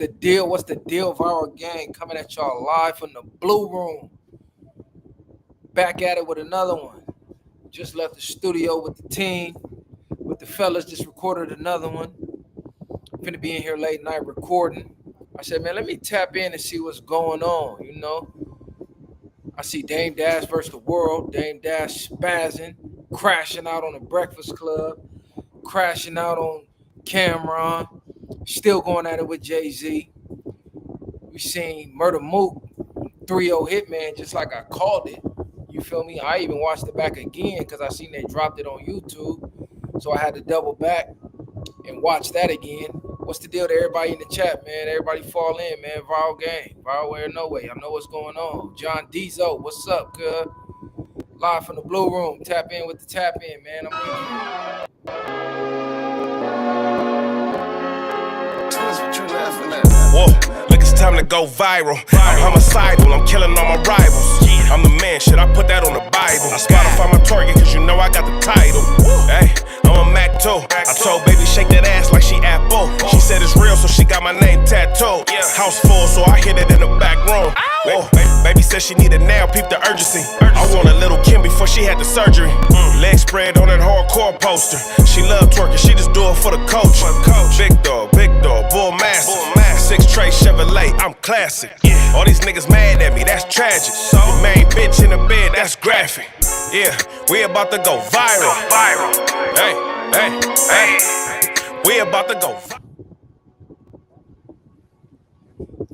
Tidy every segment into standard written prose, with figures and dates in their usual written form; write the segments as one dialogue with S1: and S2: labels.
S1: The deal? What's the deal? Viral Gang coming at y'all live from the Blue Room. Back at it with another one. Just left the studio with the team, with the fellas. Just recorded another one. Finna be in here late night recording. I said, man, let me tap in and see what's going on. You know, I see Dame Dash versus the world. Dame Dash spazzing, crashing out on the Breakfast Club, crashing out on Cameron. Still going at it with Jay-Z. We seen Murda Mook, 30'd Hitman, just like I called it. You feel me? I even watched it back again because I seen they dropped it on YouTube. So I had to double back and watch that again. What's the deal to everybody in the chat, man? Everybody fall in, man. Viral Gang. Viral way or no way. I know what's going on. John Dezo, what's up, cuz? Live from the Blue Room. Tap in with the tap in, man. I'm with you.
S2: Whoa, look, it's time to go viral. I'm homicidal, I'm killing all my rivals. I'm the man, shit, I put that on the Bible. I Spotify my target, cause you know I got the title. Hey, I'm a Mac 2. I told baby shake that ass like she Apple. She said it's real, so she got my name tattooed. House full, so I hit it in the back room. Whoa, baby said she needed now, peep the urgency. I want a little Kim before she had the surgery. Leg spread on that hardcore poster. She love twerking, she just do it for the coach. Big dog, bull massive. 6 tray Chevrolet, I'm classic. All these niggas mad at me, that's tragic. The main bitch in the bed, that's graphic. Yeah, we about to go viral. Hey, we about to go viral.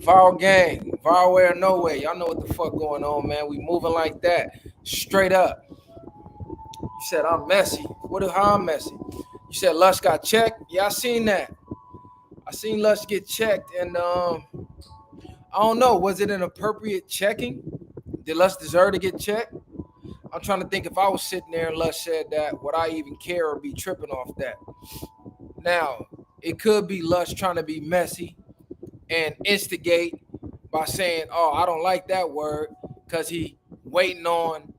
S1: Viral Gang, viral way or no way. Y'all know what the fuck going on, man. We moving like that, straight up. You said I'm messy. How I'm messy? You said Lush got checked. Yeah, I seen that. I seen Lush get checked, and I don't know. Was it an appropriate checking? Did Lush deserve to get checked? I'm trying to think if I was sitting there and Lush said that, would I even care or be tripping off that? Now, it could be Lush trying to be messy and instigate by saying, "Oh, I don't like that word," because he waiting on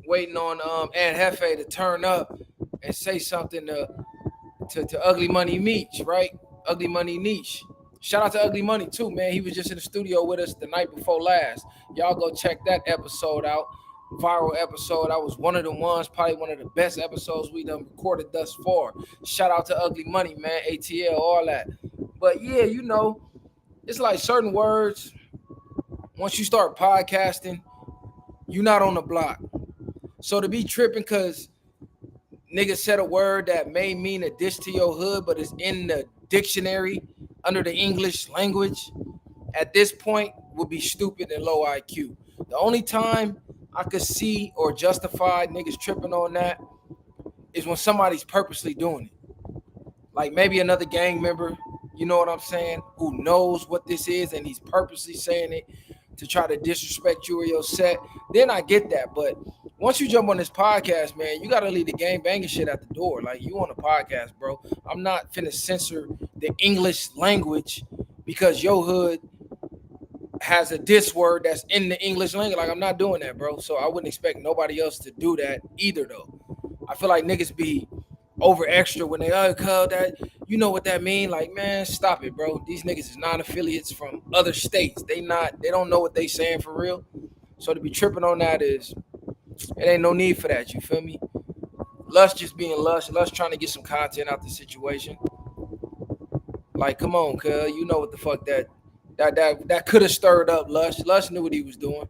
S1: Aunt Hefe to turn up and say something to Ugly Money Meech, right? Ugly Money Niche. Shout out to Ugly Money too, man. He was just in the studio with us the night before last. Y'all go check that episode out. Viral episode. That was one of the ones, probably one of the best episodes we done recorded thus far. Shout out to Ugly Money, man. ATL, all that. But yeah, you know, it's like certain words, once you start podcasting, you're not on the block. So to be tripping because niggas said a word that may mean a diss to your hood, but it's in the dictionary under the English language, at this point would be stupid and low IQ. The only time I could see or justify niggas tripping on that is when somebody's purposely doing it. Like maybe another gang member, you know what I'm saying, who knows what this is and he's purposely saying it to try to disrespect you or your set. Then I get that. But once you jump on this podcast, man, you got to leave the gang banging shit at the door. Like, you on a podcast, bro. I'm not finna censor the English language because your hood has a diss word that's in the English language. Like, I'm not doing that, bro. So I wouldn't expect nobody else to do that either, though. I feel like niggas be over extra when they, call that, you know what that mean? Like, man, stop it, bro. These niggas is non-affiliates from other states. They don't know what they saying for real. So to be tripping on that it ain't no need for that, you feel me? Lush just being Lush trying to get some content out the situation. Like, come on, cuz, you know what the fuck that could have stirred up Lush. Lush knew what he was doing.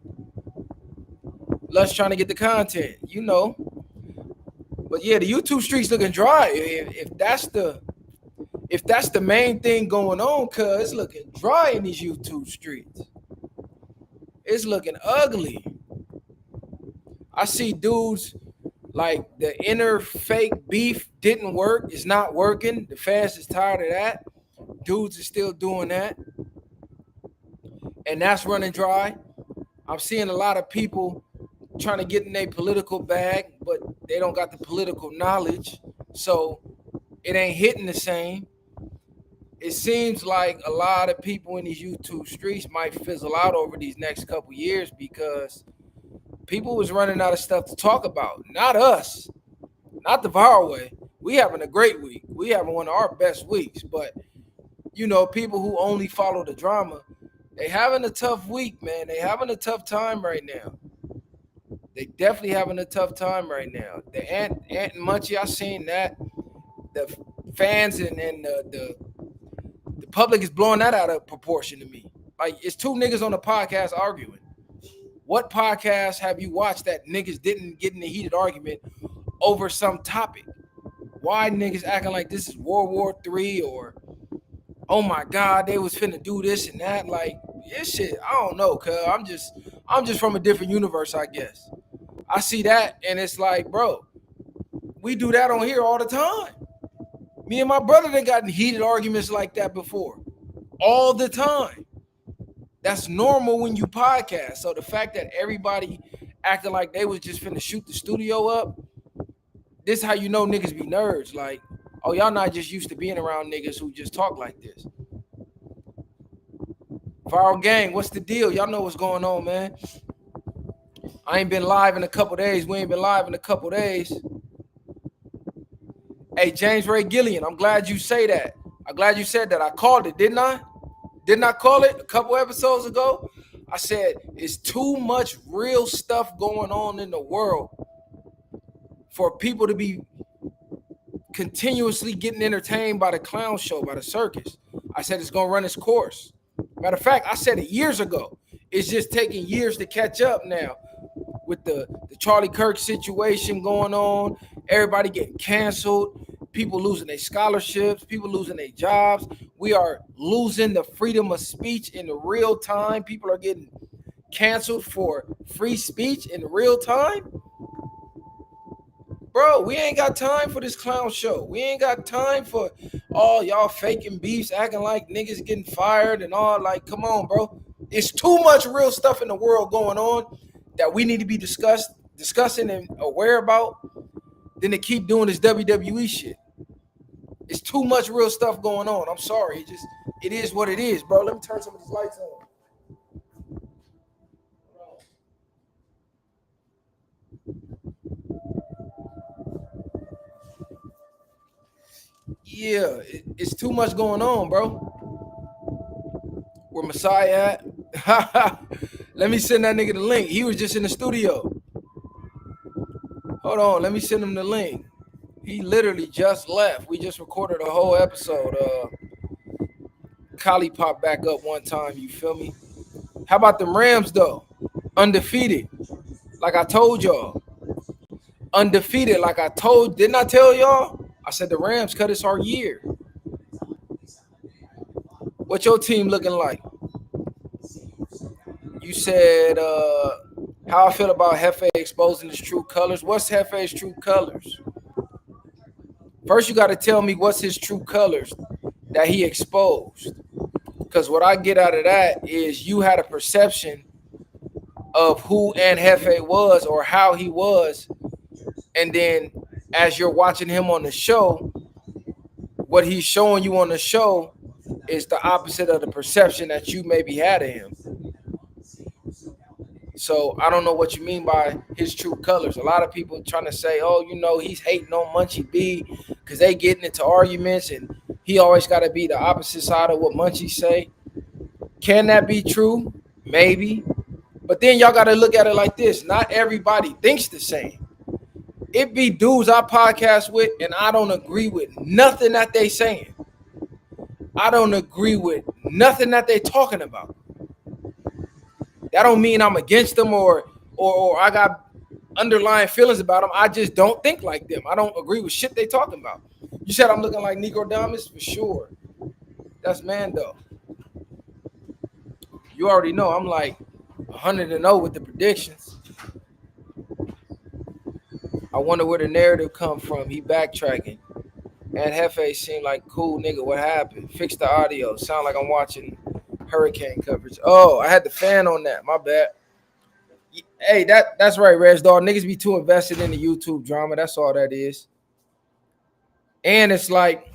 S1: Lush trying to get the content, you know. But yeah, the YouTube streets looking dry. If that's the main thing going on, cuz it's looking dry in these YouTube streets. It's looking ugly. I see dudes like the inner fake beef didn't work. It's not working. The fans is tired of that. Dudes are still doing that. And that's running dry. I'm seeing a lot of people trying to get in their political bag, but they don't got the political knowledge. So it ain't hitting the same. It seems like a lot of people in these YouTube streets might fizzle out over these next couple years because people was running out of stuff to talk about. Not us. Not the Viral Way. We having a great week. We having one of our best weeks. But you know, people who only follow the drama, they having a tough week, man. They having a tough time right now. They definitely having a tough time right now. The Ant and Munchie, I seen that. The fans and the public is blowing that out of proportion to me. Like, it's two niggas on the podcast arguing. What podcast have you watched that niggas didn't get in a heated argument over some topic? Why niggas acting like this is World War III, or oh my God, they was finna do this and that? Like, this shit, I don't know, cuz I'm just from a different universe, I guess. I see that and it's like, bro, we do that on here all the time. Me and my brother, they got in heated arguments like that before. All the time. That's normal when you podcast. So the fact that everybody acting like they was just finna shoot the studio up, this is how you know niggas be nerds. Like, oh, y'all not just used to being around niggas who just talk like this. Viral Gang, what's the deal? Y'all know what's going on, man. I ain't been live in a couple days. We ain't been live in a couple days. Hey, James Ray Gillian, I'm glad you say that. I'm glad you said that. I called it, didn't I? Didn't I call it a couple episodes ago? I said it's too much real stuff going on in the world for people to be continuously getting entertained by the clown show, by the circus. I said it's going to run its course. Matter of fact, I said it years ago. It's just taking years to catch up now with the Charlie Kirk situation going on, everybody getting canceled, people losing their scholarships, people losing their jobs. We are losing the freedom of speech in real time. People are getting canceled for free speech in real time. Bro, we ain't got time for this clown show. We ain't got time for all y'all faking beefs, acting like niggas getting fired and all. Like, come on, bro. It's too much real stuff in the world going on that we need to be discussing and aware about than to keep doing this WWE shit. It's too much real stuff going on. I'm sorry. It is what it is, bro. Let me turn some of these lights on. Yeah, it's too much going on, bro. Where Messiah at? Let me send that nigga the link. He was just in the studio. Hold on, let me send him the link. He literally just left. We just recorded a whole episode. Kali popped back up one time, you feel me? How about them Rams, though? Undefeated. Like I told y'all. Undefeated, like I told. Didn't I tell y'all? I said the Rams cut us our year. What your team looking like? You said how I feel about Hefe exposing his true colors. What's Hefe's true colors? First, you got to tell me what's his true colors that he exposed. Because what I get out of that is you had a perception of who Aunt Hefe was or how he was. And then as you're watching him on the show, what he's showing you on the show is the opposite of the perception that you maybe had of him. So I don't know what you mean by his true colors. A lot of people trying to say, oh, you know, he's hating on Munchie B because they getting into arguments and he always got to be the opposite side of what Munchie say. Can that be true? Maybe. But then y'all got to look at it like this. Not everybody thinks the same. It be dudes I podcast with and I don't agree with nothing that they saying. I don't agree with nothing that they talking about. That don't mean I'm against them or I got underlying feelings about them. I just don't think like them. I don't agree with shit they talking about. You said I'm looking like Negro Damas? For sure. That's Mando. You already know I'm like 100-0 with the predictions. I wonder where the narrative come from. He backtracking. And Hefe seemed like cool nigga. What happened? Fix the audio. Sound like I'm watching hurricane coverage. Oh, I had the fan on that. My bad. Hey, that's right, Rez Dog. Niggas be too invested in the YouTube drama. That's all that is. And it's like,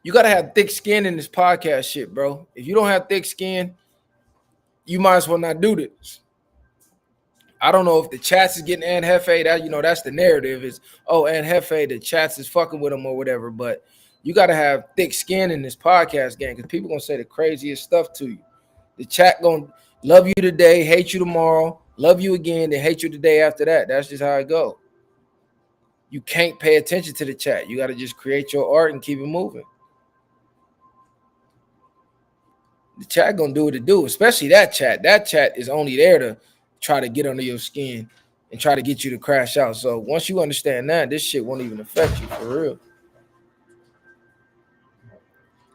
S1: you got to have thick skin in this podcast shit, bro. If you don't have thick skin, you might as well not do this. I don't know if the chats is getting Aunt Hefe. That, you know, that's the narrative is, oh, Aunt Hefe, the chats is fucking with him or whatever. But You got to have thick skin in this podcast game because people gonna say the craziest stuff to you. The chat gonna love you today, hate you tomorrow, love you again, then hate you the day after that. That's just how it go. You can't pay attention to the chat. You got to just create your art and keep it moving. The chat gonna do what it do, especially that chat. That chat is only there to try to get under your skin and try to get you to crash out. So once you understand that, this shit won't even affect you for real.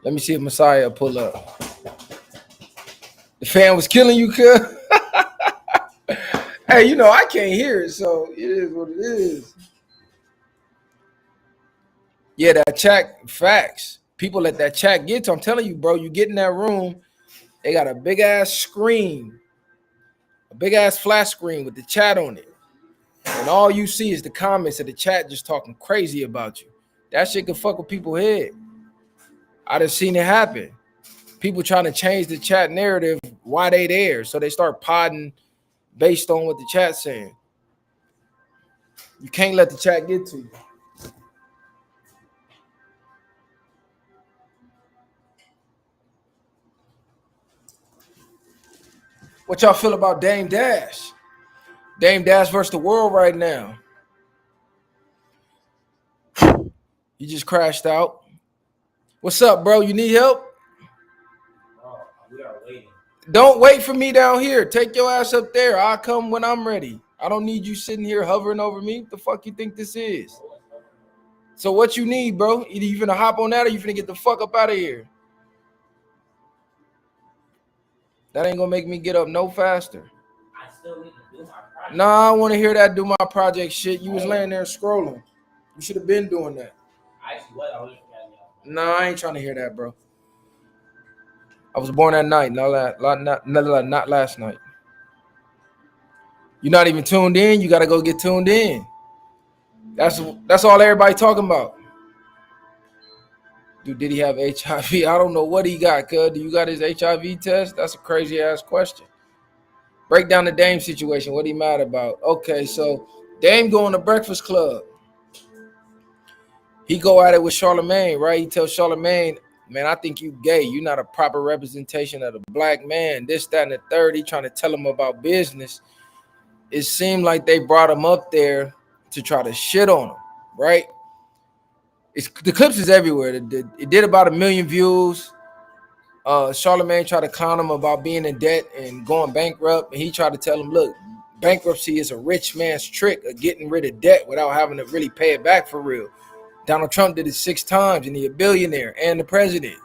S1: Let me see if Messiah pull up. The fan was killing you, cuz. Hey, you know, I can't hear it, so it is what it is. Yeah, that chat, facts. People let that chat get to. I'm telling you, bro, you get in that room, they got a big ass screen, a big ass flat screen with the chat on it. And all you see is the comments of the chat just talking crazy about you. That shit can fuck with people's head. I done seen it happen. People trying to change the chat narrative why they there. So they start podding based on what the chat's saying. You can't let the chat get to you. What y'all feel about Dame Dash? Dame Dash versus the world right now. You just crashed out. What's up, bro? You need help?
S3: We are waiting.
S1: Don't wait for me down here. Take your ass up there. I'll come when I'm ready. I don't need you sitting here hovering over me. What the fuck you think this is? So what you need, bro? Either you finna hop on that or you finna get the fuck up out of here. That ain't gonna make me get up no faster.
S3: I still need to do my project.
S1: Nah, I want to hear that do my project shit. You was laying there scrolling. You should have been doing that.
S3: I actually was. I was forgetting.
S1: Nah, I ain't trying to hear that, bro. I was born that night, not last night. You're not even tuned in. You gotta go get tuned in. That's all everybody talking about. Dude, did he have HIV? I don't know what he got, cuz. Do you got his HIV test? That's a crazy ass question. Break down the Dame situation. What he mad about? Okay, so Dame going to Breakfast Club. He go at it with Charlemagne, right? He tells Charlemagne, man, I think you gay. You're not a proper representation of the black man. This, that, and the third. He trying to tell him about business. It seemed like they brought him up there to try to shit on him, right? The clips is everywhere. It did about 1 million views. Charlemagne tried to clown him about being in debt and going bankrupt. And he tried to tell him, look, bankruptcy is a rich man's trick of getting rid of debt without having to really pay it back for real. Donald Trump did it 6 times and he a billionaire and the president.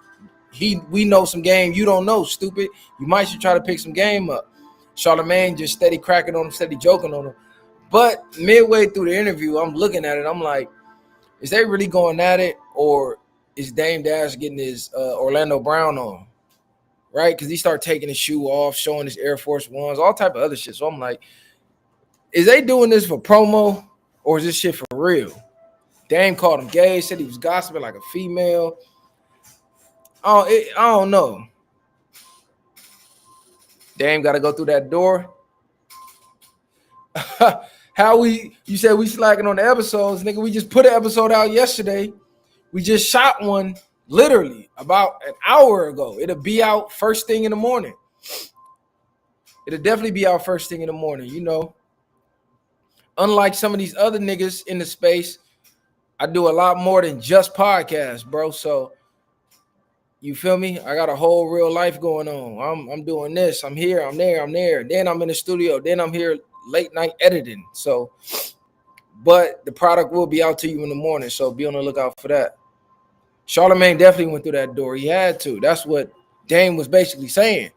S1: We know some game you don't know, stupid. You might should try to pick some game up. Charlemagne just steady cracking on him, steady joking on him. But midway through the interview, I'm looking at it. I'm like, is they really going at it, or is Dame Dash getting his Orlando Brown on, right? Because he started taking his shoe off, showing his Air Force Ones, all type of other shit. So I'm like, is they doing this for promo, or is this shit for real? Dame called him gay, said he was gossiping like a female. I don't know. Dame got to go through that door. You said we slacking on the episodes, nigga. We just put an episode out yesterday. We just shot one literally about an hour ago. It'll be out first thing in the morning. It'll definitely be out first thing in the morning, you know. Unlike some of these other niggas in the space, I do a lot more than just podcasts, bro. So you feel me? I got a whole real life going on. I'm doing this. I'm here. I'm there. Then I'm in the studio. Then I'm here late night editing. So, but the product will be out to you in the morning. So be on the lookout for that. Charlemagne definitely went through that door. He had to. That's what Dame was basically saying.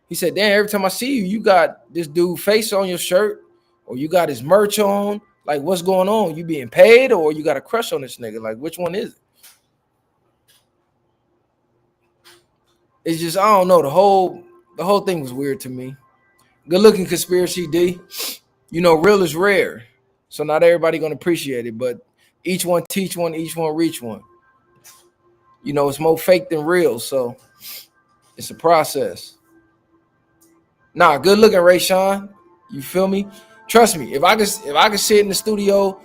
S1: He said, damn, every time I see you, you got this dude face on your shirt, or you got his merch on. Like, what's going on? You being paid, or you got a crush on this nigga? Like, which one is it? It's just, I don't know. The whole thing was weird to me. Good looking conspiracy, D. You know, real is rare. So not everybody gonna appreciate it, but each one teach one, each one reach one. You know, it's more fake than real, so it's a process. Nah, good looking, Ray Sean. You feel me? Trust me, if I could sit in the studio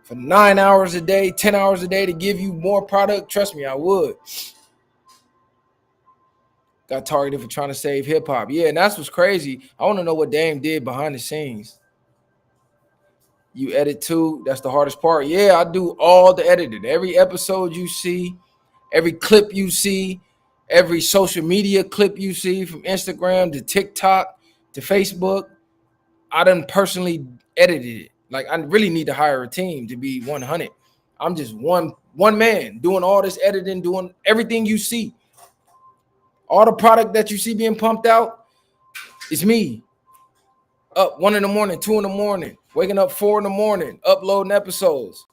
S1: for 9 hours a day, 10 hours a day to give you more product, trust me, I would. Got targeted for trying to save hip hop. Yeah, and that's what's crazy. I want to know what Dame did behind the scenes. You edit too? That's the hardest part. Yeah, I do all the editing. Every episode you see, every clip you see, every social media clip you see, from Instagram to TikTok to Facebook, I done personally edited it. Like, I really need to hire a team to be 100. I'm just one man doing all this editing, doing everything you see. All the product that you see being pumped out, it's me. Up 1 in the morning, 2 in the morning, waking up 4 in the morning, uploading episodes.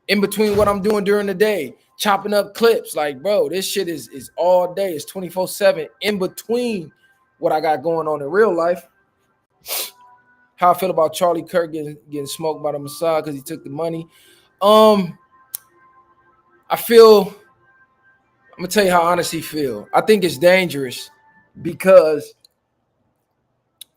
S1: In between what I'm doing during the day, chopping up clips. Like, bro, this shit is all day. It's 24/7 in between what I got going on in real life. How I feel about Charlie Kirk getting smoked by the Mossad because he took the money. I feel, I'm gonna tell you how honest he feel. I think it's dangerous because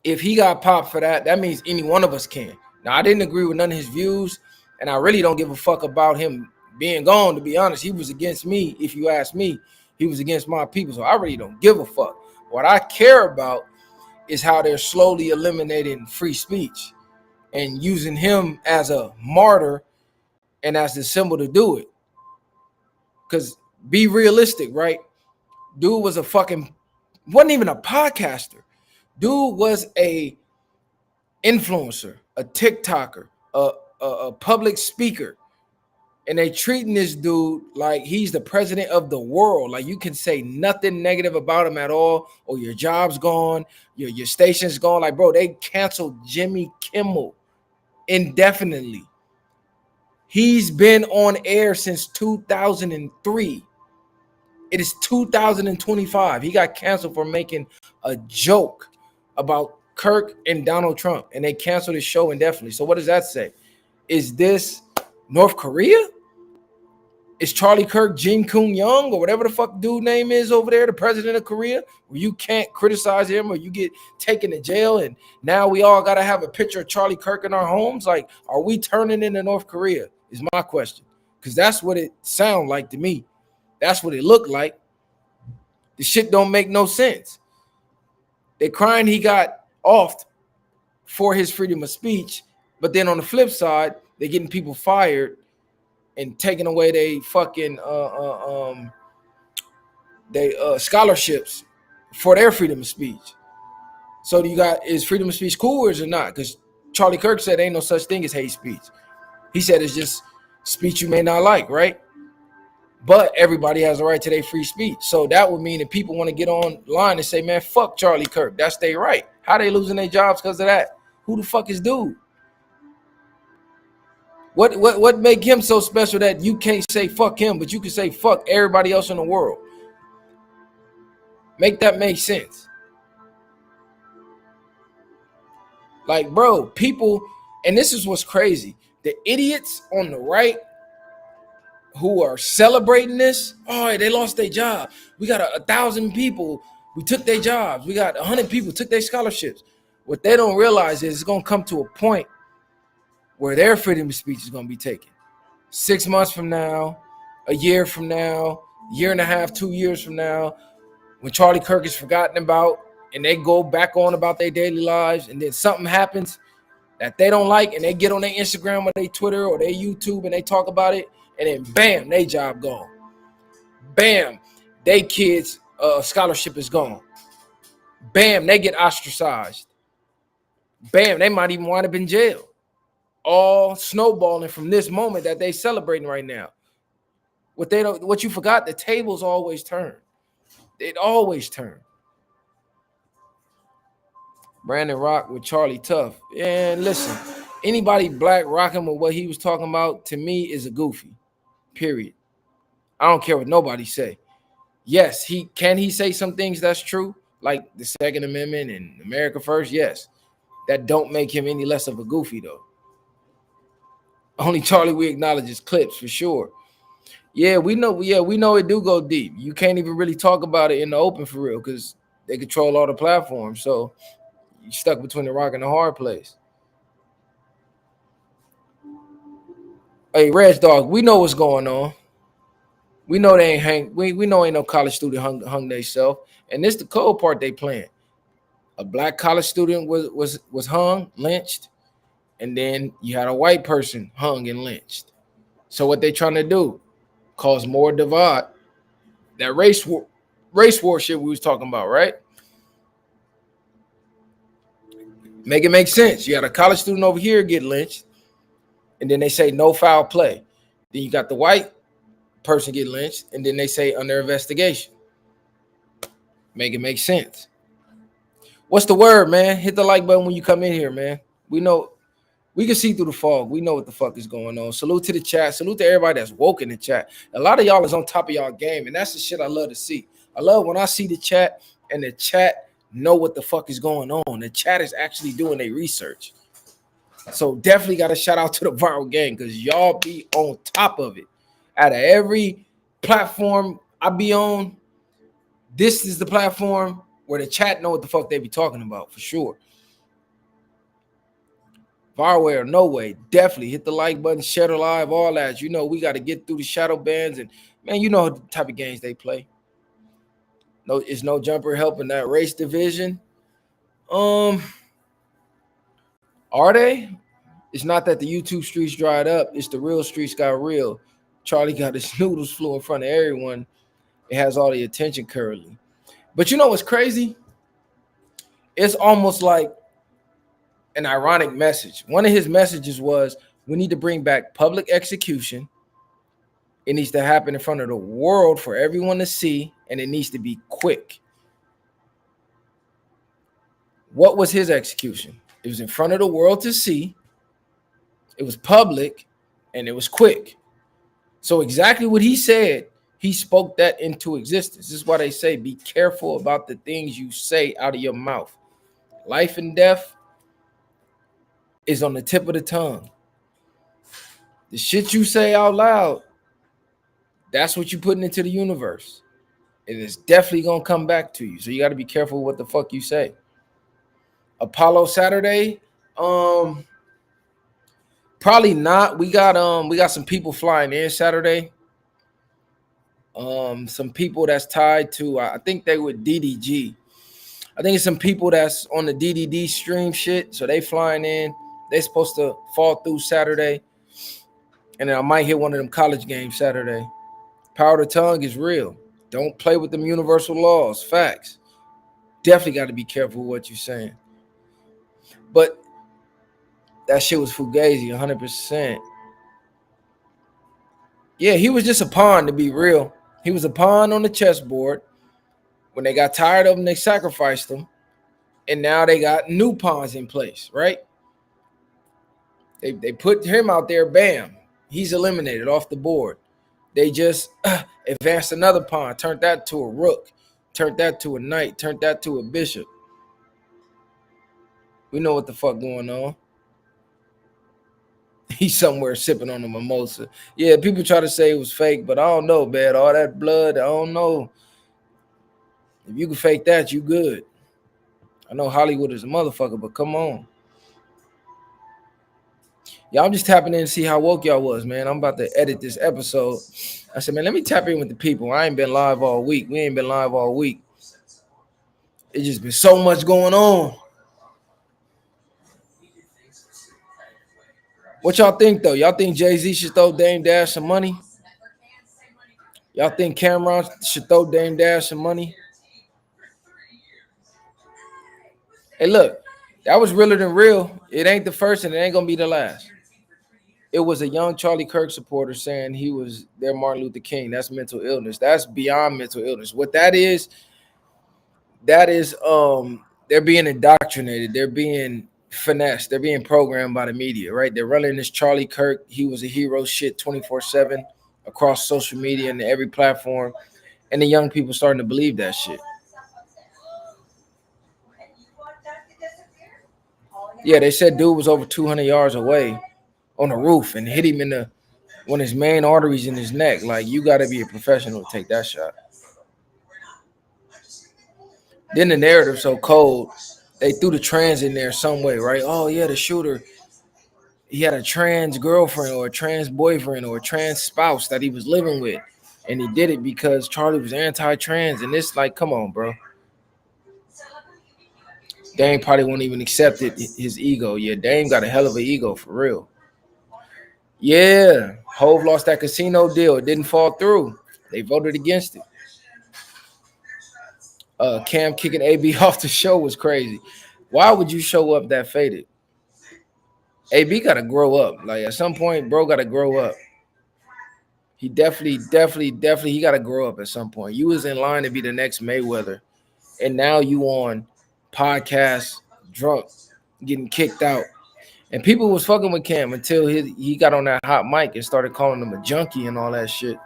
S1: if he got popped for that, that means any one of us can. Now, I didn't agree with none of his views, and I really don't give a fuck about him being gone, to be honest. He was against me, if you ask me. He was against my people, so I really don't give a fuck. What I care about is how they're slowly eliminating free speech and using him as a martyr and as the symbol to do it. Because be realistic, right? Dude was wasn't even a podcaster. Dude was a influencer, a TikToker, a public speaker, and they treating this dude like he's the president of the world. Like, you can say nothing negative about him at all, or your job's gone, your station's gone. Like, bro, they canceled Jimmy Kimmel indefinitely. He's been on air since 2003. It is 2025. He got canceled for making a joke about Kirk and Donald Trump, and they canceled his show indefinitely. So what does that say? Is this North Korea? Is Charlie Kirk Jin Kun Young, or whatever the fuck dude name is over there, the president of Korea, where you can't criticize him or you get taken to jail, and now we all got to have a picture of Charlie Kirk in our homes? Like, are we turning into North Korea is my question, because that's what it sounds like to me. That's what it looked like. The shit don't make no sense. They crying he got off for his freedom of speech, but then on the flip side, they're getting people fired and taking away they fucking scholarships for their freedom of speech. So is freedom of speech cool or is it not? Because Charlie Kirk said ain't no such thing as hate speech. He said it's just speech you may not like, right? But everybody has a right to their free speech. So that would mean that people want to get online and say, man, fuck Charlie Kirk. That's their right. How they losing their jobs because of that? Who the fuck is dude? What make him so special that you can't say fuck him, but you can say fuck everybody else in the world? Make that make sense. Like, bro, people, and this is what's crazy. The idiots on the right who are celebrating this, oh, they lost their job. We got 1,000 people. We took their jobs. We got 100 people took their scholarships. What they don't realize is it's going to come to a point where their freedom of speech is going to be taken. 6 months from now, a year from now, year and a half, 2 years from now, when Charlie Kirk is forgotten about and they go back on about their daily lives, and then something happens that they don't like and they get on their Instagram or their Twitter or their YouTube and they talk about it, and then bam, they job gone. Bam, they kids' scholarship is gone. Bam, they get ostracized. Bam, they might even wind up in jail. All snowballing from this moment that they celebrating right now. What you forgot, the tables always turn. It always turn. Brandon Rock with Charlie Tough. And listen, anybody black rocking with what he was talking about, to me, is a goofy. Period. I don't care what nobody say. Yes, he say some things that's true, like the Second Amendment and America First. Yes, that don't make him any less of a goofy though. Only Charlie we acknowledge his clips for sure. Yeah, we know. Yeah, we know it do go deep. You can't even really talk about it in the open for real because they control all the platforms. So you're stuck between the rock and the hard place. Hey, Reg Dog, we know what's going on. We know they ain't hang. We know ain't no college student hung themselves. And this the cold part they playing. A black college student was hung, lynched, and then you had a white person hung and lynched. So what they trying to do? Cause more divide. That race war shit we was talking about, right? Make it make sense. You got a college student over here get lynched, and then they say no foul play. Then you got the white person get lynched, and then they say under investigation. Make it make sense. What's the word, man? Hit the like button when you come in here, man. We know we can see through the fog. We know what the fuck is going on. Salute to the chat. Salute to everybody that's woke in the chat. A lot of y'all is on top of y'all game, and that's the shit I love to see. I love when I see the chat and the chat know what the fuck is going on. The chat is actually doing their research. So definitely got to shout out to the viral gang because y'all be on top of it. Out of every platform I be on, this is the platform where the chat know what the fuck they be talking about for sure. Viral way or no way, definitely hit the like button, share the live, all that. You know, we got to get through the shadow bans, and man, you know the type of games they play. No, it's no jumper helping that race division. Are they? It's not that the YouTube streets dried up, it's the real streets got real. Charlie got his noodles flew in front of everyone. It has all the attention currently. But you know what's crazy? It's almost like an ironic message. One of his messages was, we need to bring back public execution. It needs to happen in front of the world for everyone to see, and it needs to be quick. What was his execution? It was in front of the world to see, it was public, and it was quick. So exactly what he said, he spoke that into existence. This is why they say, be careful about the things you say out of your mouth. Life and death is on the tip of the tongue. The shit you say out loud, that's what you're putting into the universe. And it's definitely gonna come back to you. So you got to be careful what the fuck you say. Apollo Saturday, probably not. We got some people flying in Saturday. Some people that's tied to, I think they with DDG. I think it's some people that's on the DDD stream shit. So they flying in. They supposed to fall through Saturday. And then I might hit one of them college games Saturday. Power of the tongue is real. Don't play with them universal laws. Facts. Definitely got to be careful with what you're saying. But that shit was fugazi, 100%. Yeah, he was just a pawn, to be real. He was a pawn on the chessboard. When they got tired of him, they sacrificed him. And now they got new pawns in place, right? They put him out there, bam. He's eliminated off the board. They just advanced another pawn, turned that to a rook, turned that to a knight, turned that to a bishop. We know what the fuck going on. He's somewhere sipping on a mimosa. Yeah, people try to say it was fake, but I don't know, man. All that blood, I don't know. If you can fake that, you good. I know Hollywood is a motherfucker, but come on. Y'all just tapping in to see how woke y'all was, man. I'm about to edit this episode. I said, man, let me tap in with the people. I ain't been live all week. We ain't been live all week. It's just been so much going on. What y'all think, though? Y'all think Jay-Z should throw Dame Dash some money? Y'all think Cameron should throw Dame Dash some money? Hey, look, that was realer than real. It ain't the first and it ain't going to be the last. It was a young Charlie Kirk supporter saying he was their Martin Luther King. That's mental illness. That's beyond mental illness. What that is they're being indoctrinated. They're being finessed. They're being programmed by the media, right? They're running this Charlie Kirk. He was a hero shit 24/7 across social media and every platform. And the young people starting to believe that shit. Yeah, they said dude was over 200 yards away on the roof and hit him in the one of his main arteries in his neck. Like, you got to be a professional to take that shot. Then the narrative so cold, they threw the trans in there some way, right? Oh, yeah, the shooter he had a trans girlfriend or a trans boyfriend or a trans spouse that he was living with, and he did it because Charlie was anti-trans. And it's like, come on, bro. Dame probably won't even accept it. His ego. Yeah, Dame got a hell of an ego for real. Yeah, Hove lost that casino deal. It didn't fall through. They voted against it. Cam kicking AB off the show was crazy. Why would you show up that faded? AB got to grow up. Like at some point, bro got to grow up. He definitely, he got to grow up at some point. You was in line to be the next Mayweather, and now you on podcast drunk, getting kicked out. And people was fucking with Cam until he got on that hot mic and started calling him a junkie and all that shit.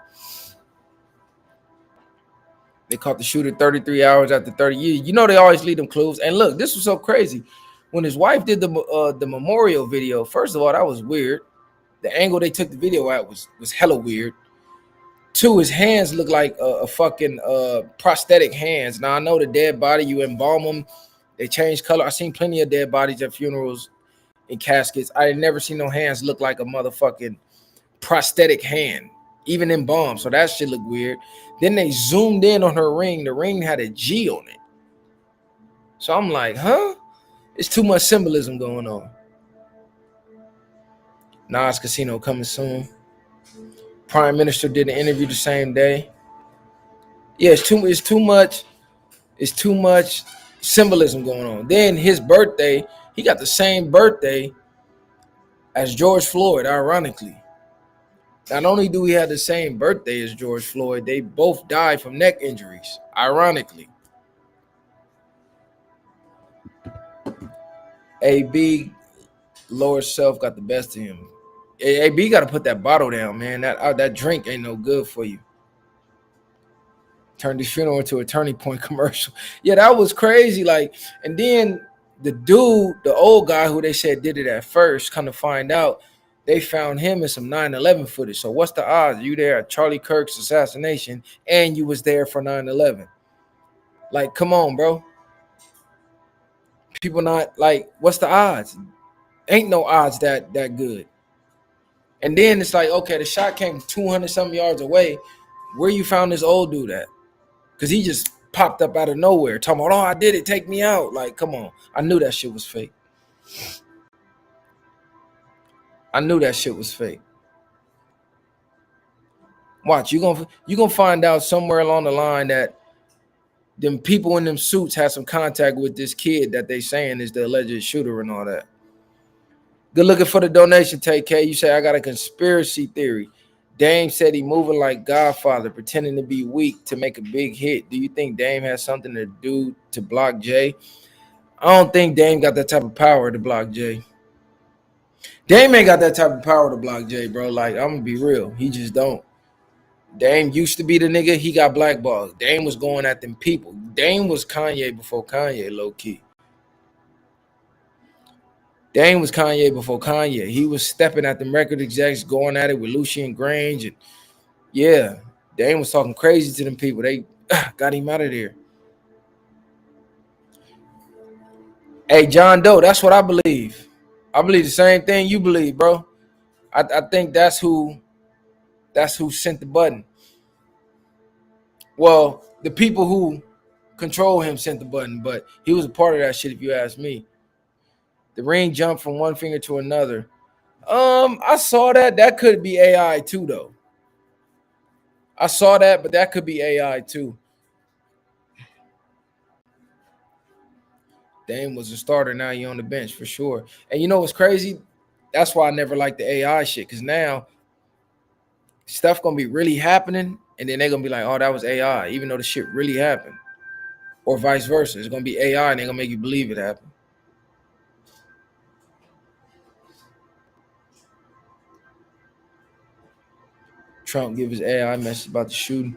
S1: They caught the shooter 33 hours after 30 years. You know they always leave them clues. And look, this was so crazy. When his wife did the memorial video, first of all, that was weird. The angle they took the video at was hella weird. Two, his hands look like a fucking prosthetic hands. Now, I know the dead body, you embalm them, they change color. I've seen plenty of dead bodies at funerals and caskets. I had never seen no hands look like a motherfucking prosthetic hand, even embalmed. So that shit looked weird. Then they zoomed in on her ring. The ring had a G on it. So I'm like, huh? It's too much symbolism going on. Nas Casino coming soon. Prime Minister did an interview the same day. Yeah, it's too much symbolism going on. Then his birthday, he got the same birthday as George Floyd, ironically. Not only do we have the same birthday as George Floyd, they both died from neck injuries, ironically. AB lower self got the best of him. AB got to put that bottle down, man. That drink ain't no good for you. Turned his funeral into a turning point commercial. Yeah, that was crazy. Like, and then the dude, the old guy who they said did it at first, come to find out, they found him in some 9/11 footage. So what's the odds? You there at Charlie Kirk's assassination and you was there for 9/11. Like, come on, bro. People not like, what's the odds? Ain't no odds that good. And then it's like, okay, the shot came 200 something yards away. Where you found this old dude at? Because he just popped up out of nowhere talking about, oh, I did it, take me out. Like, come on. I knew that shit was fake. Watch, you're gonna find out somewhere along the line that them people in them suits had some contact with this kid that they saying is the alleged shooter and all that. Good looking for the donation, TK. You say I got a conspiracy theory. Dame said he moving like Godfather, pretending to be weak to make a big hit. Do you think Dame has something to do to block Jay? I don't think Dame got that type of power to block Jay. Dame ain't got that type of power to block Jay, bro. Like, I'm gonna be real. He just don't. Dame used to be the nigga. He got blackballed. Dame was going at them people. Dame was Kanye before Kanye, low key. Dame was Kanye before Kanye. He was stepping at them record execs, going at it with Lucian Grange. And yeah, Dame was talking crazy to them people. They got him out of there. Hey, John Doe, that's what I believe. I believe the same thing you believe, bro. I think that's who sent the button. Well, the people who control him sent the button, but he was a part of that shit, if you ask me. The ring jumped from one finger to another. I saw that. That could be AI too, though. I saw that, but that could be AI too. Dame was a starter. Now he on the bench for sure. And you know what's crazy? That's why I never liked the AI shit, because now stuff gonna be really happening, and then they're gonna be like, oh, that was AI, even though the shit really happened. Or vice versa. It's gonna be AI and they're gonna make you believe it happened. Trump give his AI message about the shooting.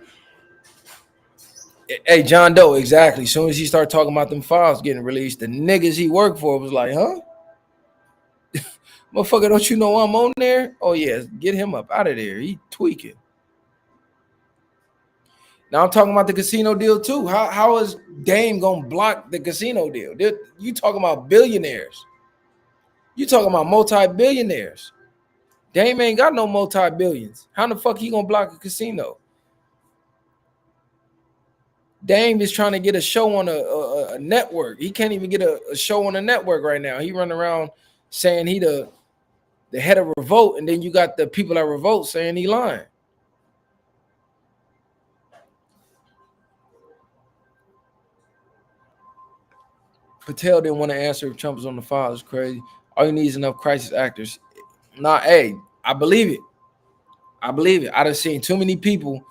S1: Hey, John Doe, exactly. As soon as he started talking about them files getting released, the niggas he worked for was like, huh? Motherfucker, don't you know I'm on there? Oh, yeah, get him up out of there. He tweaking. Now I'm talking about the casino deal, too. How is Dame going to block the casino deal? You talking about billionaires. You talking about multi-billionaires. Dame ain't got no multi-billions. How the fuck he gonna block a casino? Dame is trying to get a show on a network. He can't even get a show on a network right now. He running around saying he the head of Revolt, and then you got the people at Revolt saying he lying. Patel didn't want to answer if Trump was on the file. It's crazy. All you need is enough crisis actors. Nah, hey, I believe it. I believe it. I done seen too many people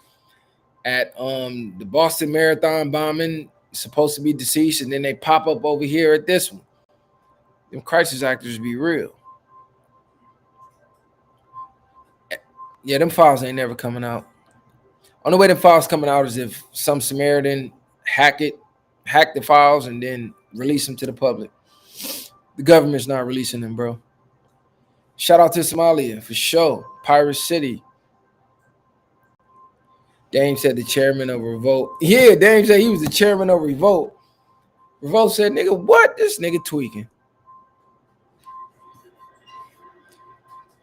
S1: at the Boston Marathon bombing, supposed to be deceased, and then they pop up over here at this one. Them crisis actors be real. Yeah, them files ain't never coming out. Only way them files coming out is if some Samaritan hack the files, and then release them to the public. The government's not releasing them, bro. Shout out to Somalia for sure. Pirate City. Dame said the chairman of Revolt. Yeah, Dame said he was the chairman of Revolt. Revolt said, nigga, what? This nigga tweaking.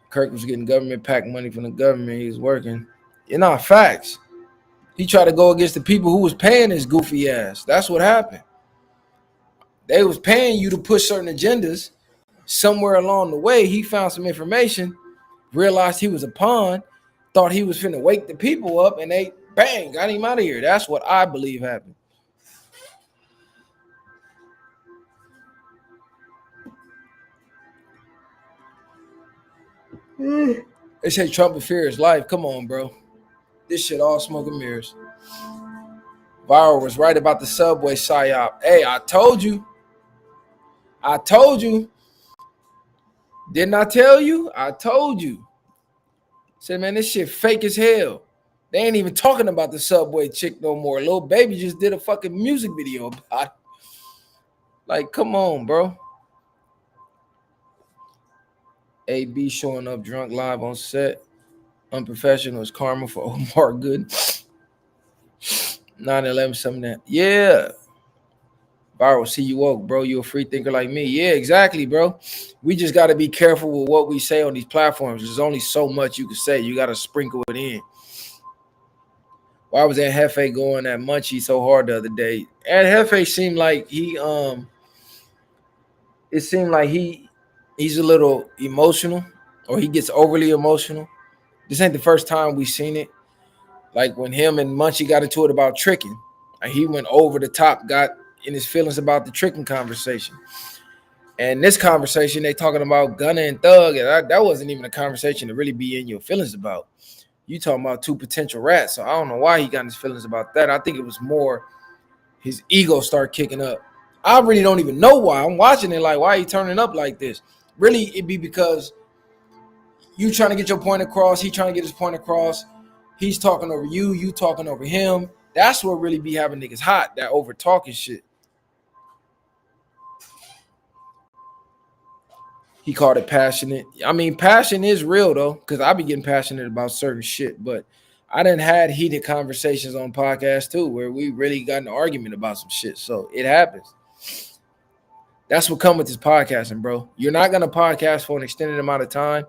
S1: Kirk was getting government pack money from the government. He was working. You know, facts. He tried to go against the people who was paying his goofy ass. That's what happened. They was paying you to push certain agendas. Somewhere along the way, he found some information, realized he was a pawn, thought he was finna wake the people up, and they, bang, got him out of here. That's what I believe happened. They say Trump would fear his life. Come on, bro. This shit all smoke and mirrors. Viral was right about the subway psyop. Hey, I told you. I told you. Didn't I tell you? I told you. Said, man, this shit fake as hell. They ain't even talking about the subway chick no more. Lil Baby just did a fucking music video about it. Like, come on, bro. AB showing up drunk live on set. Unprofessional is karma for Omar Good. 9/11, something that. Yeah. Viral, see you woke, bro. You a free thinker like me. Yeah, exactly, bro. We just got to be careful with what we say on these platforms. There's only so much you can say. You got to sprinkle it in. Why was that Hefe going at Munchie so hard the other day? And Hefe seemed like he's a little emotional, or he gets overly emotional. This ain't the first time we've seen it. Like when him and Munchie got into it about tricking, and he went over the top, got in his feelings about the tricking conversation. And this conversation, they talking about Gunna and Thug, and that wasn't even a conversation to really be in your feelings about. You talking about two potential rats, so I don't know why he got in his feelings about that. I think it was more his ego started kicking up. I really don't even know why. I'm watching it like, why he turning up like this? Really, it'd be because you trying to get your point across, he trying to get his point across. He's talking over you, you talking over him. That's what really be having niggas hot, that over talking shit. He called it passionate. I mean, passion is real though, because I be getting passionate about certain shit, but I done had heated conversations on podcasts too, where we really got an argument about some shit. So it happens. That's what comes with this podcasting, bro. You're not gonna podcast for an extended amount of time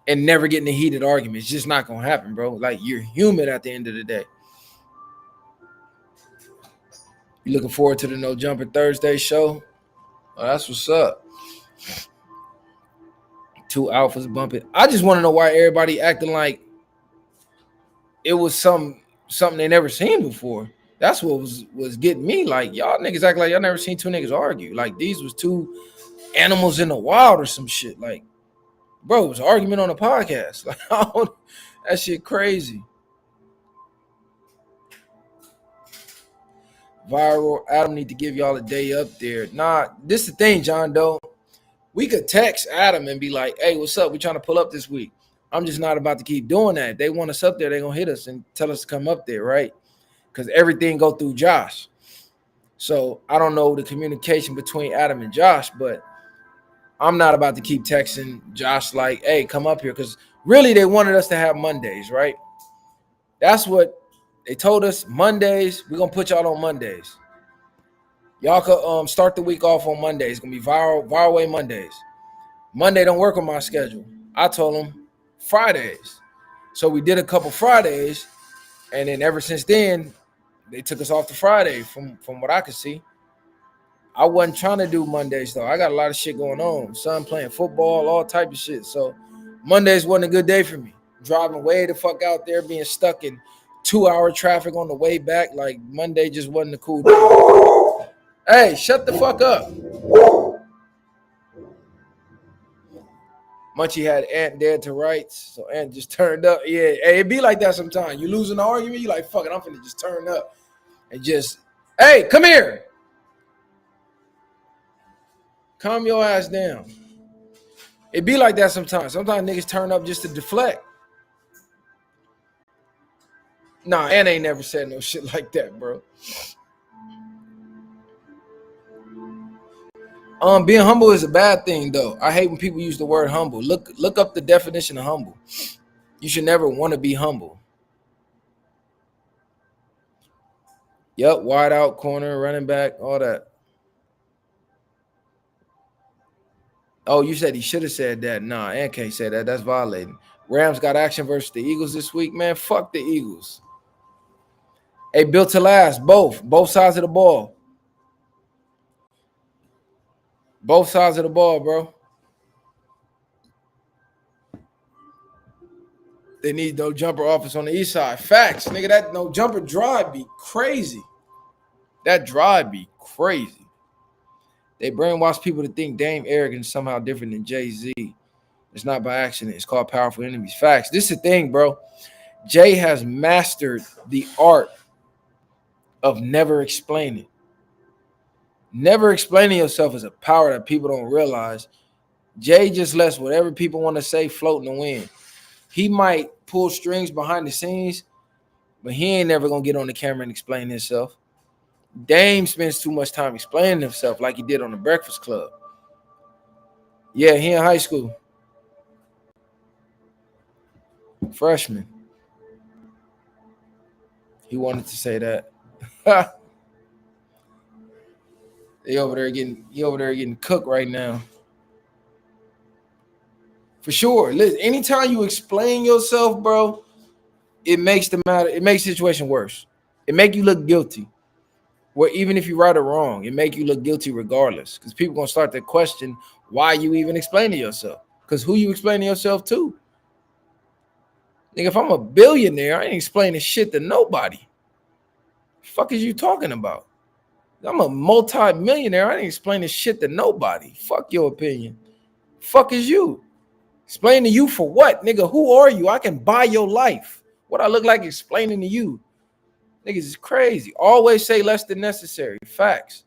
S1: and never get in a heated argument. It's just not gonna happen, bro. Like, you're human at the end of the day. You looking forward to the No Jumper Thursday show? Oh, that's what's up. Two alphas bumping. I just want to know why everybody acting like it was something they never seen before. That's what was getting me. Like, y'all niggas act like y'all never seen two niggas argue. Like, these was two animals in the wild or some shit. Like, bro, it was an argument on a podcast. Like, that shit crazy. Viral, Adam need to give y'all a day up there. Nah, this is the thing, John Doe. We could text Adam and be like, hey, what's up? We trying to pull up this week. I'm just not about to keep doing that. If they want us up there, they're going to hit us and tell us to come up there, right? Because everything go through Josh. So I don't know the communication between Adam and Josh, but I'm not about to keep texting Josh like, hey, come up here. Because really they wanted us to have Mondays, right? That's what they told us. Mondays, we're going to put y'all on Mondays. Y'all could start the week off on Mondays. It's going to be viral way Mondays. Monday don't work on my schedule. I told him Fridays. So we did a couple Fridays, and then ever since then, they took us off to Friday from what I could see. I wasn't trying to do Mondays though. I got a lot of shit going on. Son playing football, all type of shit. So Mondays wasn't a good day for me. Driving way the fuck out there, being stuck in 2-hour traffic on the way back. Like Monday just wasn't a cool day. Hey, shut the fuck up. Munchie had Ant dead to rights, so Ant just turned up. Yeah, hey, it be like that sometimes. You losing the argument, you like, fuck it, I'm finna just turn up and just, hey, come here. Calm your ass down. It be like that sometimes. Sometimes niggas turn up just to deflect. Nah, Ant ain't never said no shit like that, bro. Being humble is a bad thing, though. I hate when people use the word humble. Look up the definition of humble. You should never want to be humble. Yep, wide out corner, running back, all that. Oh, you said he should have said that. Nah, Ant can't say that. That's violating. Rams got action versus the Eagles this week, man. Fuck the Eagles. Hey, built to last. Both sides of the ball. Both sides of the ball, bro. They need no jumper office on the east side. Facts, nigga. That no jumper drive be crazy. That drive be crazy. They brainwash people to think Dame arrogant is somehow different than Jay-Z. It's not by accident. It's called powerful enemies. Facts. This is the thing, bro. Jay has mastered the art of never explaining. Never explaining yourself is a power that people don't realize. Jay just lets whatever people want to say float in the wind. He might pull strings behind the scenes, but he ain't never going to get on the camera and explain himself. Dame spends too much time explaining himself like he did on the Breakfast Club. Yeah, he in high school. Freshman. He wanted to say that. He over there getting cooked right now. For sure. Listen, anytime you explain yourself, bro, it makes the situation worse. It make you look guilty. Where even if you're right or wrong, it make you look guilty regardless. Because people gonna start to question why you even explaining yourself. Because who you explaining yourself to? Nigga, if I'm a billionaire, I ain't explaining shit to nobody. The fuck is you talking about? I'm a multi-millionaire. I ain't explaining shit to nobody. Fuck your opinion. Fuck is you? Explain to you for what? Nigga, who are you? I can buy your life. What I look like explaining to you? Niggas is crazy. Always say less than necessary. Facts.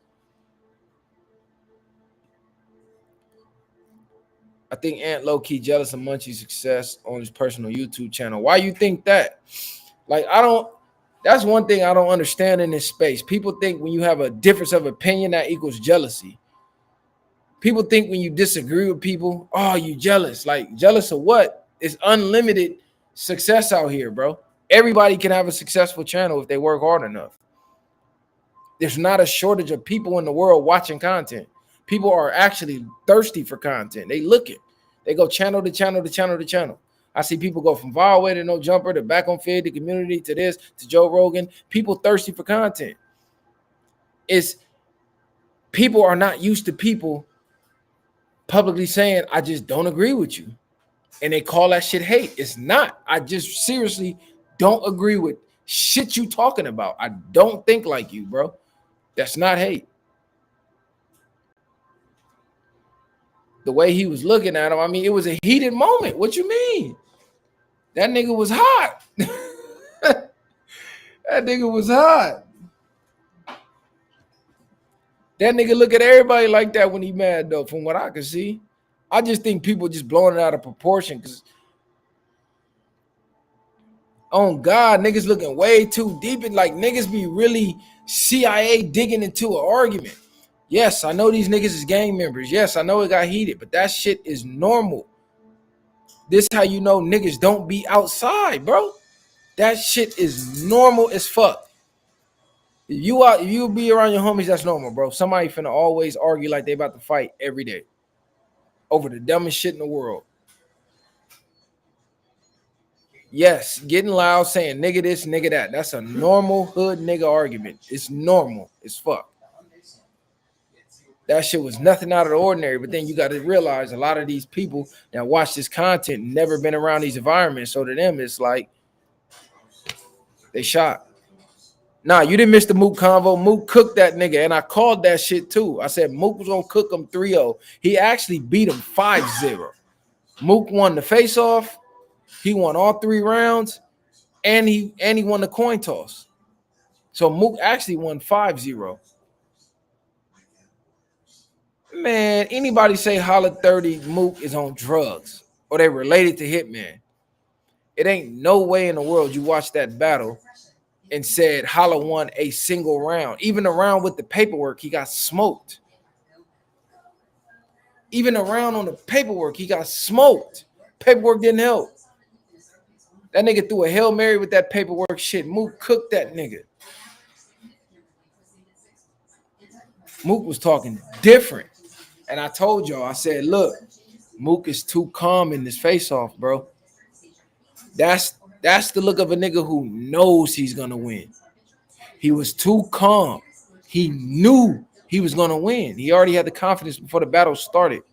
S1: I think Ant low-key jealous of Munchie's success on his personal YouTube channel. Why you think that? Like, that's one thing I don't understand in this space. People think when you have a difference of opinion, that equals jealousy. People think when you disagree with people, oh, you jealous. Like, jealous of what? It's unlimited success out here, bro. Everybody can have a successful channel if they work hard enough. There's not a shortage of people in the world watching content. People are actually thirsty for content. They looking. They go channel to channel to channel to channel. I see people go from Viaway to No Jumper to Back on Fid to Community to this to Joe Rogan. People thirsty for content. People are not used to people publicly saying, I just don't agree with you. And they call that shit hate. It's not. I just seriously don't agree with shit you talking about. I don't think like you, bro. That's not hate. The way he was looking at him, I mean, it was a heated moment. What you mean? That nigga was hot. That nigga was hot. That nigga look at everybody like that when he mad, though, from what I can see. I just think people just blowing it out of proportion because, oh God, niggas looking way too deep and like niggas be really CIA digging into an argument. Yes, I know these niggas is gang members. Yes, I know it got heated, but that shit is normal. This how you know niggas don't be outside, bro. That shit is normal as fuck. If you be around your homies, that's normal, bro. Somebody finna always argue like they about to fight every day. over the dumbest shit in the world. Yes, getting loud, saying nigga this, nigga that. That's a normal hood nigga argument. It's normal as fuck. That shit was nothing out of the ordinary. But then you got to realize a lot of these people that watch this content never been around these environments. So to them, it's like they shot. Nah, you didn't miss the Mook convo. Mook cooked that nigga, and I called that shit too. I said Mook was gonna cook him 3-0. He actually beat him 5-0. Mook won the face-off. He won all 3 rounds, and he won the coin toss. So Mook actually won 5-0. Man, anybody say Holla 30 Mook is on drugs or they related to Hitman? It ain't no way in the world you watch that battle and said Holla won a single round. Even the round with the paperwork, he got smoked. Even the round on the paperwork, he got smoked. Paperwork didn't help. That nigga threw a Hail Mary with that paperwork shit. Mook cooked that nigga. Mook was talking different. And I told y'all, I said, look, Mook is too calm in this face-off, bro. That's the look of a nigga who knows he's gonna win. He was too calm. He knew he was gonna win. He already had the confidence before the battle started.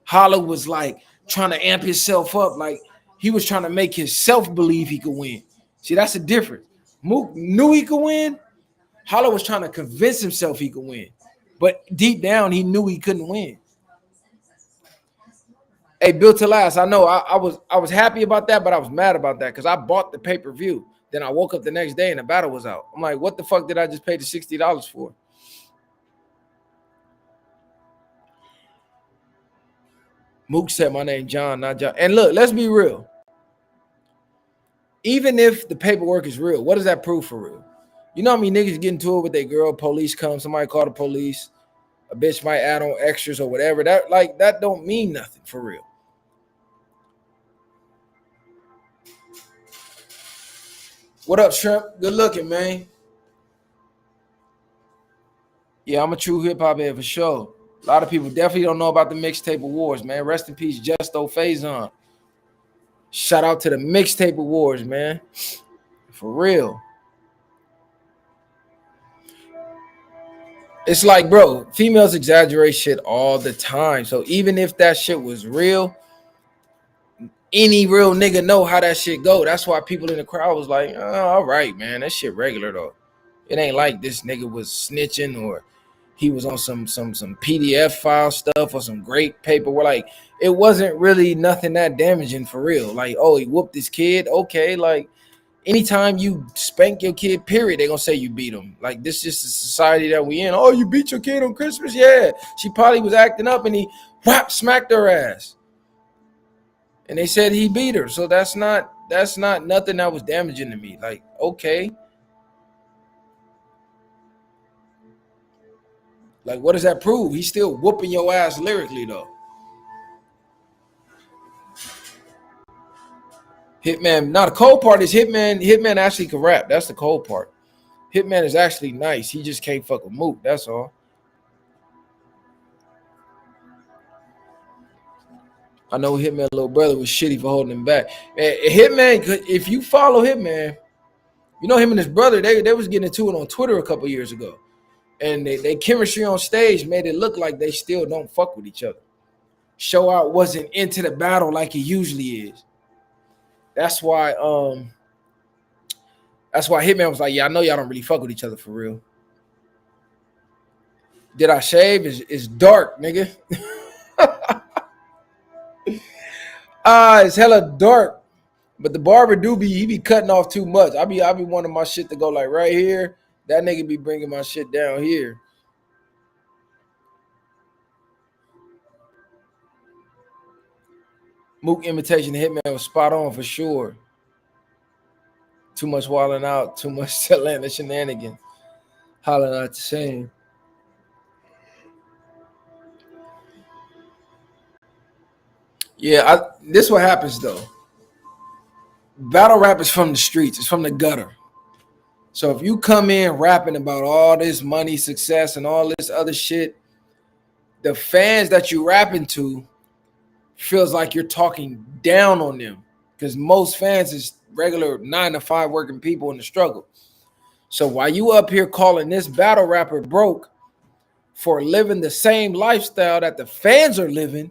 S1: Holla was like trying to amp himself up, like he was trying to make himself believe he could win. See, that's the difference. Mook knew he could win. Holla was trying to convince himself he could win. But deep down, he knew he couldn't win. Hey, Built to Last, I know I was happy about that, but I was mad about that because I bought the pay-per-view. Then I woke up the next day and the battle was out. I'm like, what the fuck did I just pay the $60 for? Mook said my name John, not John. And look, let's be real. Even if the paperwork is real, what does that prove for real? You know how many niggas get into it with their girl, police come, somebody call the police, a bitch might add on extras or whatever. That don't mean nothing for real. What up, Shrimp? Good looking, man. Yeah, I'm a true hip-hop head for sure. A lot of people definitely don't know about the mixtape awards, man. Rest in peace, Justo Faison. Shout out to the mixtape awards, man. For real. It's like, bro, females exaggerate shit all the time. So even if that shit was real, any real nigga know how that shit go. That's why people in the crowd was like, oh, all right, man, that shit regular though. It ain't like this nigga was snitching or he was on some PDF file stuff or some great paper. Where like it wasn't really nothing that damaging for real. Like, oh, he whooped his kid. Okay, like anytime you spank your kid, period, they're gonna say you beat him. Like this is just the society that we in. Oh, you beat your kid on Christmas? Yeah. She probably was acting up and he smacked her ass. And they said he beat her. So that's not nothing that was damaging to me. Like, okay. Like, what does that prove? He's still whooping your ass lyrically, though. Hitman. Now, the cold part is Hitman actually can rap. That's the cold part. Hitman is actually nice. He just can't fuck with Mook. That's all. I know Hitman little brother was shitty for holding him back. Man, Hitman, if you follow Hitman, you know him and his brother, they was getting into it on Twitter a couple years ago. And they chemistry on stage made it look like they still don't fuck with each other. Show Out wasn't into the battle like he usually is. That's why Hitman was like, yeah, I know y'all don't really fuck with each other for real. Did I shave? It's dark, nigga. It's hella dark. But the barber he be cutting off too much. I be wanting my shit to go like right here. That nigga be bringing my shit down here. Mook imitation Hitman was spot on for sure. Too much wilding out, too much Atlanta shenanigans. Hollering out the same. Yeah, this what happens though. Battle rap is from the streets. It's from the gutter. So if you come in rapping about all this money, success, and all this other shit, the fans that you rapping to feels like you're talking down on them, because most fans is regular 9-to-5 working people in the struggle. So while you up here calling this battle rapper broke for living the same lifestyle that the fans are living,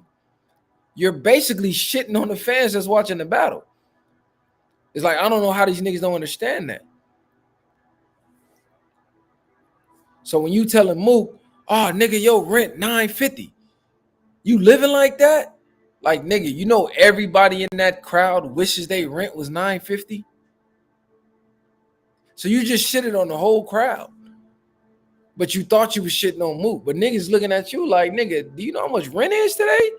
S1: you're basically shitting on the fans that's watching the battle. It's like, I don't know how these niggas don't understand that. So when you telling Mook, oh nigga, yo, rent $950, you living like that? Like, nigga, you know everybody in that crowd wishes they rent was $950. So you just shitted on the whole crowd. But you thought you was shitting on Mook. But niggas looking at you like, nigga, do you know how much rent is today?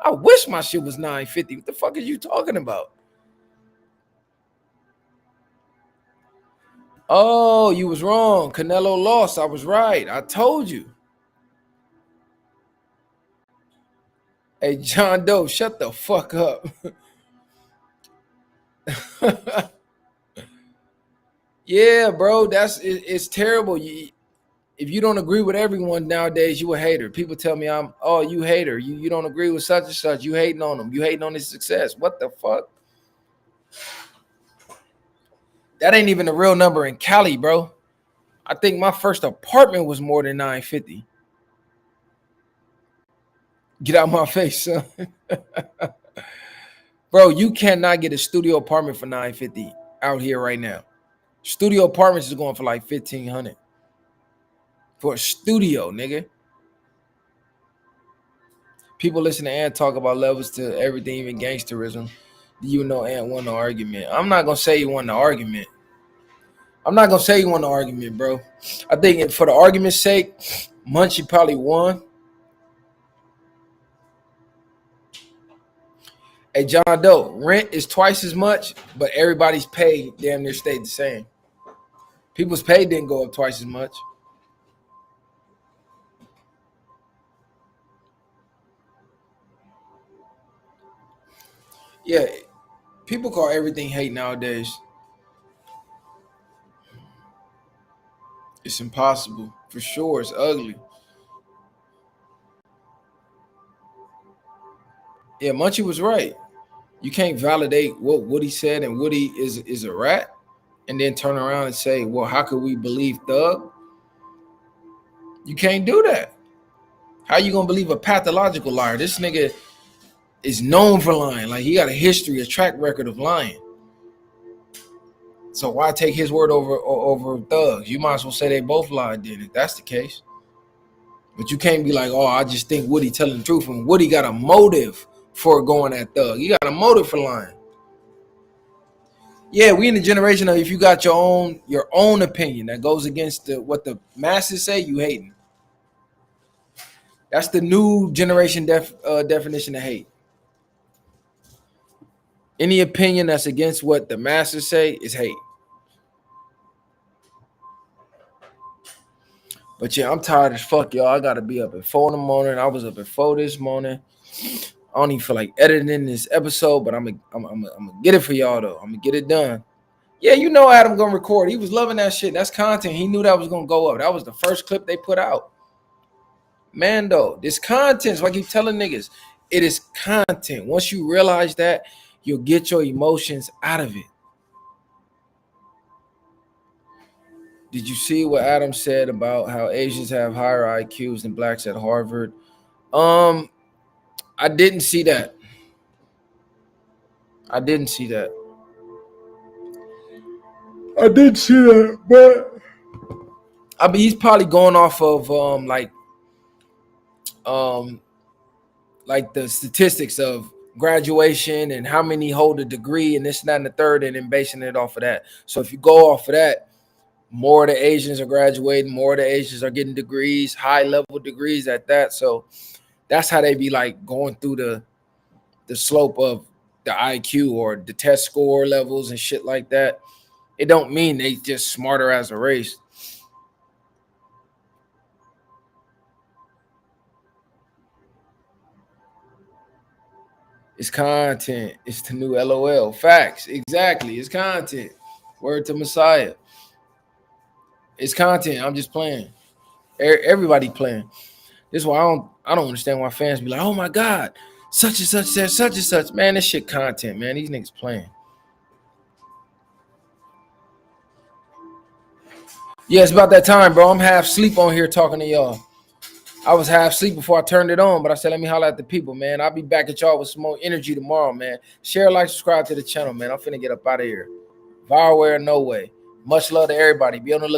S1: I wish my shit was $950. What the fuck are you talking about? Oh, you was wrong. Canelo lost. I was right. I told you. Hey, John Doe, shut the fuck up. Yeah, bro, it's terrible. If you don't agree with everyone nowadays, you a hater. People tell me you hater. You don't agree with such and such. You hating on them. You hating on his success. What the fuck? That ain't even a real number in Cali, bro. I think my first apartment was more than $950. Get out my face, son. Bro, you cannot get a studio apartment for $950 out here right now. Studio apartments is going for like $1,500 for a studio, nigga. People listen to Ant talk about levels to everything, even gangsterism. You know Ant won the argument. I'm not gonna say he won the argument. Bro. I think for the argument's sake, Munchie probably won. Hey, John Doe, rent is twice as much, but everybody's pay damn near stayed the same. People's pay didn't go up twice as much. Yeah, people call everything hate nowadays. It's impossible. For sure, it's ugly. Yeah, Munchie was right. You can't validate what Woody said and Woody is a rat and then turn around and say, well, how could we believe Thug? You can't do that. How you gonna believe a pathological liar? This nigga is known for lying. Like, he got a history, a track record of lying. So why take his word over Thug's? You might as well say they both lied then, if that's the case. But you can't be like, oh, I just think Woody telling the truth. And Woody got a motive for going at Thug. He got a motive for lying. Yeah, we in the generation of if you got your own opinion that goes against what the masses say, you hating. That's the new generation definition of hate. Any opinion that's against what the masses say is hate. But yeah, I'm tired as fuck, y'all. I gotta be up at 4 in the morning. I was up at 4 this morning. I don't even feel like editing this episode, but I'm gonna get it for y'all though. I'm gonna get it done. Yeah, you know Adam gonna record. He was loving that shit. That's content. He knew that was gonna go up. That was the first clip they put out. Man, though, this content, so I keep telling niggas, it is content. Once you realize that, you'll get your emotions out of it. Did you see what Adam said about how Asians have higher IQs than blacks at Harvard? I didn't see that. But I mean, he's probably going off of like the statistics of graduation and how many hold a degree and this, that, and the third, and then basing it off of that. So if you go off of that, more of the Asians are graduating, more of the Asians are getting degrees, high level degrees at that. So that's how they be like going through the slope of the IQ or the test score levels and shit like that. It don't mean they just smarter as a race. It's content. It's the new LOL. Facts. Exactly. It's content. Word to Messiah. It's content. I'm just playing. Everybody playing. This is why I don't understand why fans be like, oh my God, such and such said such and such. Man, this shit content, man. These niggas playing. Yeah, it's about that time, bro. I'm half asleep on here talking to y'all. I was half asleep before I turned it on, but I said, let me holler at the people, man. I'll be back at y'all with some more energy tomorrow, man. Share, like, subscribe to the channel, man. I'm finna get up out of here. Viral, no way. Much love to everybody. Be on the look.